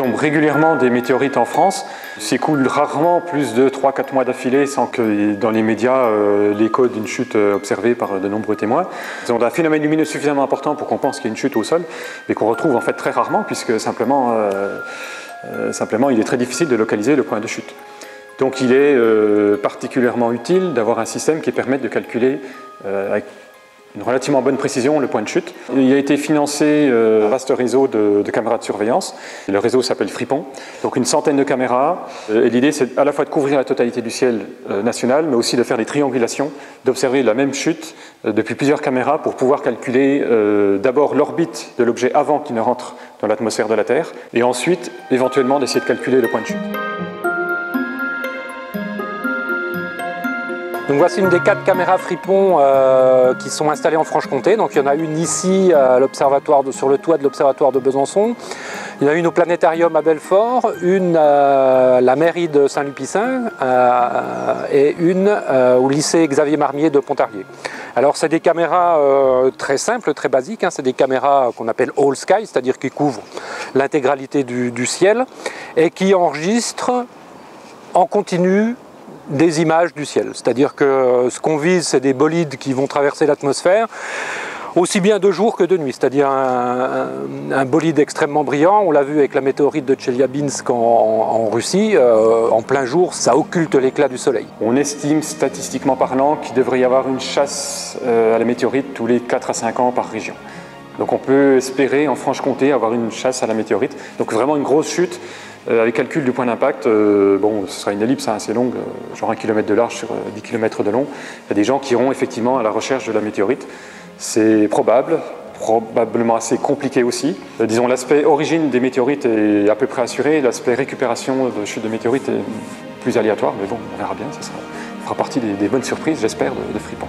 tombe régulièrement des météorites en France. Il s'écoule rarement plus de 3-4 mois d'affilée sans que dans les médias l'écho d'une chute observée par de nombreux témoins. On a un phénomène lumineux suffisamment important pour qu'on pense qu'il y a une chute au sol, mais qu'on retrouve en fait très rarement puisque simplement il est très difficile de localiser le point de chute. Donc il est particulièrement utile d'avoir un système qui permette de calculer avec une relativement bonne précision le point de chute. Il a été financé un vaste réseau de caméras de surveillance. Le réseau s'appelle Fripon. Donc une centaine de caméras. Et l'idée c'est à la fois de couvrir la totalité du ciel national, mais aussi de faire des triangulations, d'observer la même chute depuis plusieurs caméras pour pouvoir calculer d'abord l'orbite de l'objet avant qu'il ne rentre dans l'atmosphère de la Terre, et ensuite éventuellement d'essayer de calculer le point de chute. Donc voici une des 4 caméras Fripon qui sont installées en Franche-Comté. Donc il y en a une ici à sur le toit de l'observatoire de Besançon. Il y en a une au planétarium à Belfort, une à la mairie de Saint-Lupicin et une au lycée Xavier Marmier de Pontarlier. Alors c'est des caméras très simples, très basiques, hein. C'est des caméras qu'on appelle all sky, c'est-à-dire qui couvrent l'intégralité du ciel et qui enregistrent en continu des images du ciel. C'est-à-dire que ce qu'on vise, c'est des bolides qui vont traverser l'atmosphère aussi bien de jour que de nuit, c'est-à-dire un bolide extrêmement brillant. On l'a vu avec la météorite de Tcheliabinsk en Russie, en plein jour, ça occulte l'éclat du soleil. On estime statistiquement parlant qu'il devrait y avoir une chasse à la météorite tous les 4 à 5 ans par région. Donc on peut espérer en Franche-Comté avoir une chasse à la météorite, donc vraiment une grosse chute. Avec calcul du point d'impact, bon, ce sera une ellipse assez longue, genre 1 km de large sur 10 km de long. Il y a des gens qui iront effectivement à la recherche de la météorite. C'est probable, probablement assez compliqué aussi. Disons, l'aspect origine des météorites est à peu près assuré, l'aspect récupération de chute de météorites est plus aléatoire, mais bon, on verra bien, ça fera partie des bonnes surprises, j'espère, de Fripon.